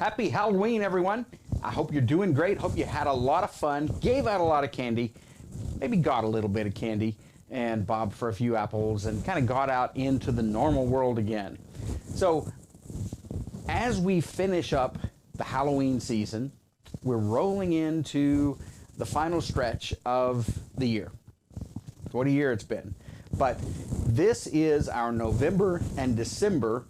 Happy Halloween, everyone. I hope you're doing great. Hope you had a lot of fun, gave out a lot of candy, maybe got a little bit of candy, and bobbed for a few apples, and kind of got out into the normal world again. So, as we finish up the Halloween season, we're rolling into the final stretch of the year. What a year it's been. But this is our November and December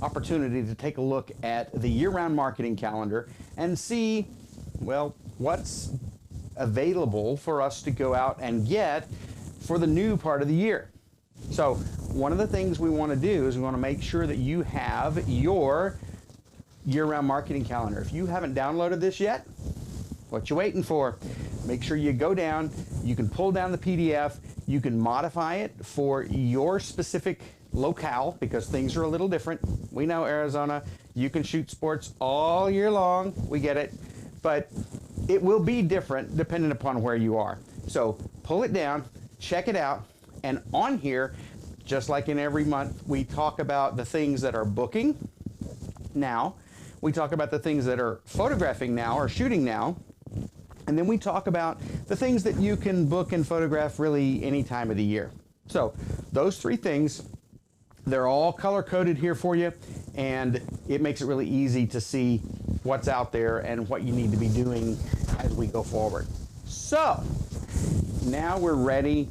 opportunity to take a look at the year-round marketing calendar and see, well, what's available for us to go out and get for the new part of the year. So one of the things we want to do is we want to make sure that you have your year-round marketing calendar. If you haven't downloaded this yet, what you waiting for? Make sure you go down, you can pull down the PDF, you can modify it for your specific locale because things are a little different. We know Arizona, you can shoot sports all year long, we get it, but it will be different depending upon where you are. So pull it down, check it out, and on here, just like in every month, we talk about the things that are booking now, we talk about the things that are photographing now or shooting now, and then we talk about the things that you can book and photograph really any time of the year. So those three things, they're all color-coded here for you, and it makes it really easy to see what's out there and what you need to be doing as we go forward. So now we're ready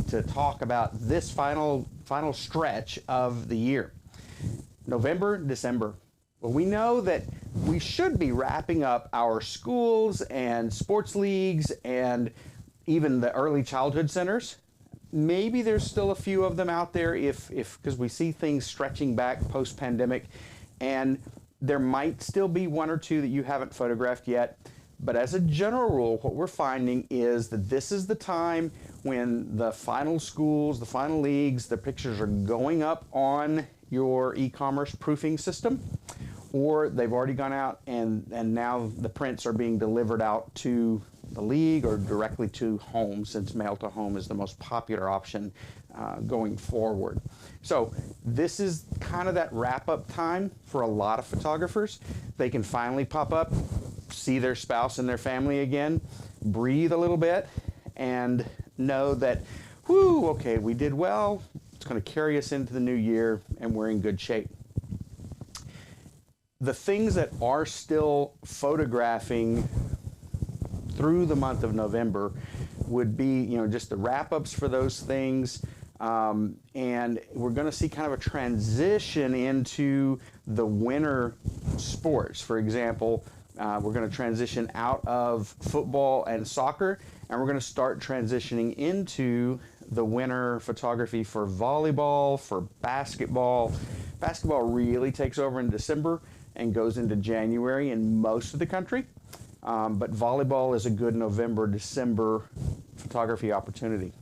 to talk about this final stretch of the year. November, December. Well, we know that we should be wrapping up our schools and sports leagues and even the early childhood centers. Maybe there's still a few of them out there because we see things stretching back post-pandemic, and there might still be one or two that you haven't photographed yet. But as a general rule, what we're finding is that this is the time when the final schools, the final leagues, the pictures are going up on your e-commerce proofing system, or they've already gone out and now the prints are being delivered out to the league or directly to home, since mail to home is the most popular option going forward. So this is kind of that wrap-up time for a lot of photographers. They can finally pop up, see their spouse and their family again, breathe a little bit, and know that, whoo, okay, we did well. It's going to carry us into the new year, and we're in good shape. The things that are still photographing through the month of November would be, just the wrap-ups for those things. And we're going to see kind of a transition into the winter sports. For example, we're going to transition out of football and soccer, and we're going to start transitioning into the winter photography for volleyball, for basketball. Basketball really takes over in December and goes into January in most of the country. But volleyball is a good November, December photography opportunity.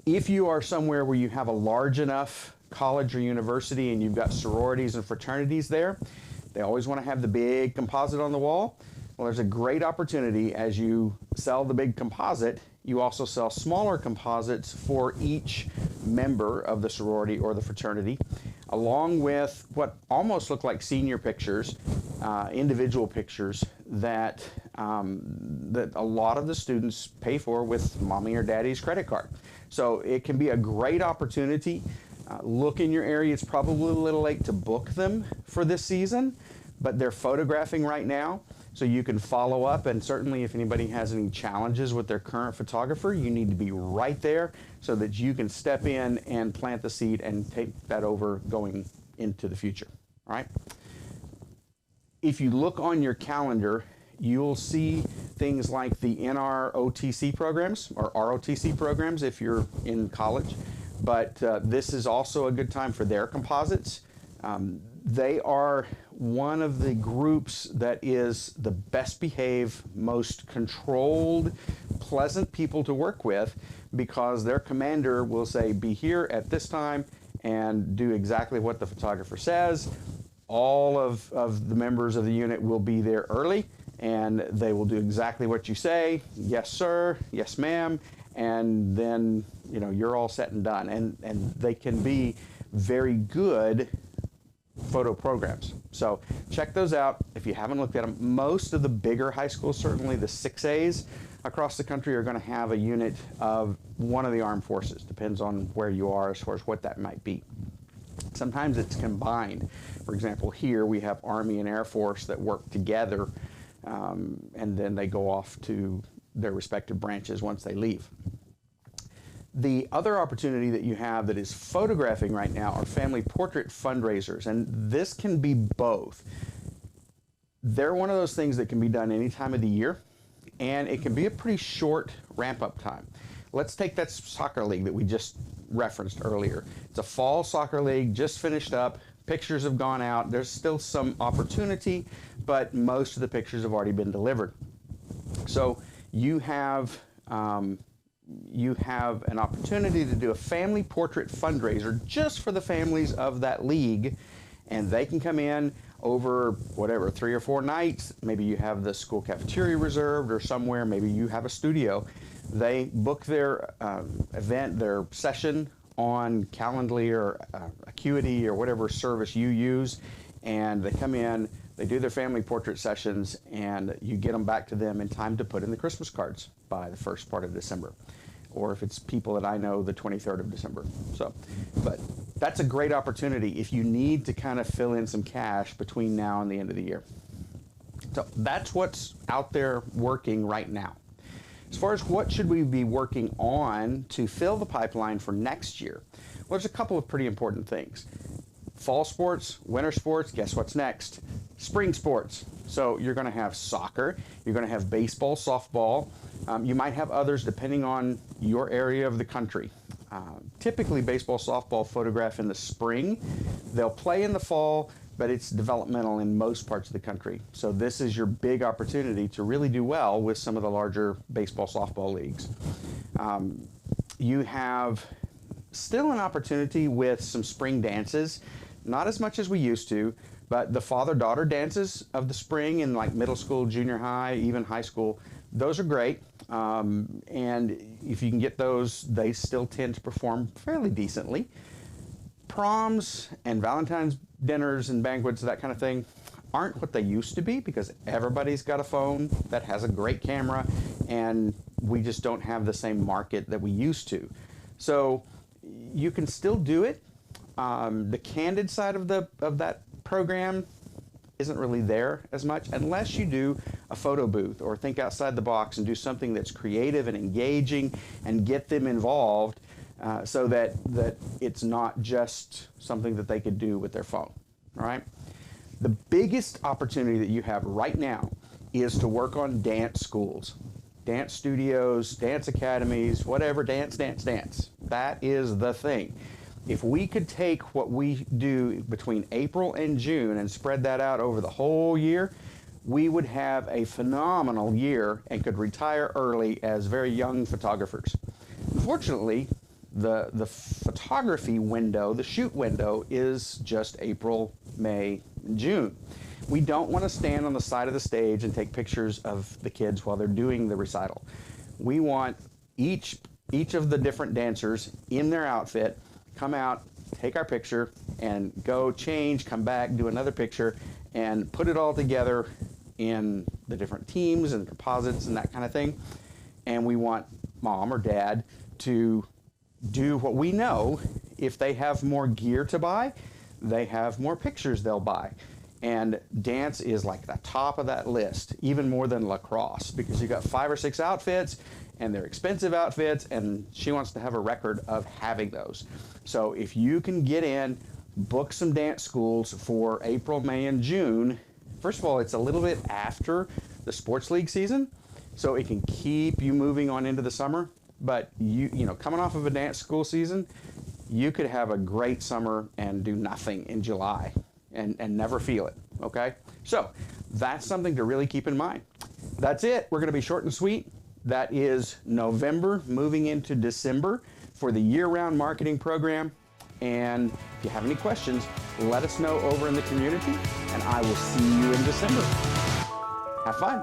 If you are somewhere where you have a large enough college or university and you've got sororities and fraternities there, they always want to have the big composite on the wall. Well, there's a great opportunity as you sell the big composite, you also sell smaller composites for each member of the sorority or the fraternity, along with what almost look like senior pictures, individual pictures that a lot of the students pay for with mommy or daddy's credit card. So it can be a great opportunity. Look in your area. It's probably a little late to book them for this season, but they're photographing right now. So you can follow up, and certainly if anybody has any challenges with their current photographer, you need to be right there so that you can step in and plant the seed and take that over going into the future. All right? If you look on your calendar, you'll see things like the NROTC programs or ROTC programs if you're in college, but this is also a good time for their composites. They are one of the groups that is the best behaved, most controlled, pleasant people to work with, because their commander will say, be here at this time and do exactly what the photographer says. All of the members of the unit will be there early, and they will do exactly what you say. Yes, sir. Yes, ma'am. And then, you're all set and done. And they can be very good photo programs. So check those out if you haven't looked at them. Most of the bigger high schools, certainly the 6As across the country, are going to have a unit of one of the armed forces. Depends on where you are as far as what that might be. Sometimes it's combined. For example, here we have Army and Air Force that work together, and then they go off to their respective branches once they leave. The other opportunity that you have that is photographing right now are family portrait fundraisers, and this can be both. They're one of those things that can be done any time of the year, and it can be a pretty short ramp-up time. Let's take that soccer league that we just referenced earlier. It's a fall soccer league, just finished up. Pictures have gone out. There's still some opportunity, but most of the pictures have already been delivered. So you have an opportunity to do a family portrait fundraiser just for the families of that league, and they can come in over whatever, 3 or 4 nights. Maybe you have the school cafeteria reserved or somewhere, maybe you have a studio. They book their event, their session on Calendly or Acuity or whatever service you use, and they come in, they do their family portrait sessions, and you get them back to them in time to put in the Christmas cards by the first part of December. Or if it's people that I know, the 23rd of December. So, but that's a great opportunity if you need to kind of fill in some cash between now and the end of the year. So that's what's out there working right now. As far as what should we be working on to fill the pipeline for next year, well, there's a couple of pretty important things. Fall sports, winter sports, guess what's next? Spring sports. So you're going to have soccer, you're going to have baseball, softball. You might have others depending on your area of the country. Typically baseball, softball photograph in the spring. They'll play in the fall, but it's developmental in most parts of the country. So this is your big opportunity to really do well with some of the larger baseball, softball leagues. You have still an opportunity with some spring dances, not as much as we used to, but the father-daughter dances of the spring in like middle school, junior high, even high school, those are great. And if you can get those, they still tend to perform fairly decently. Proms and Valentine's dinners and banquets, that kind of thing, aren't what they used to be because everybody's got a phone that has a great camera, and we just don't have the same market that we used to. So you can still do it. The candid side of that program isn't really there as much unless you do a photo booth or think outside the box and do something that's creative and engaging and get them involved so that it's not just something that they could do with their phone. All right? The biggest opportunity that you have right now is to work on dance schools, dance studios, dance academies, whatever, dance. That is the thing. If we could take what we do between April and June and spread that out over the whole year, we would have a phenomenal year and could retire early as very young photographers. Unfortunately, the photography window, the shoot window, is just April, May, and June. We don't want to stand on the side of the stage and take pictures of the kids while they're doing the recital. We want each of the different dancers in their outfit, come out, take our picture, and go change, come back, do another picture, and put it all together in the different teams and composites and that kind of thing. And we want mom or dad to do what we know. If they have more gear to buy, they have more pictures they'll buy. And dance is like the top of that list, even more than lacrosse, because you got 5 or 6 outfits, and they're expensive outfits, and she wants to have a record of having those. So if you can get in, book some dance schools for April, May, and June. First of all, it's a little bit after the sports league season, so it can keep you moving on into the summer. But you know, coming off of a dance school season, you could have a great summer and do nothing in July and never feel it, okay? So that's something to really keep in mind. That's it. We're going to be short and sweet. That is November moving into December for the year-round marketing program. And if you have any questions, let us know over in the community, and I will see you in December. Have fun.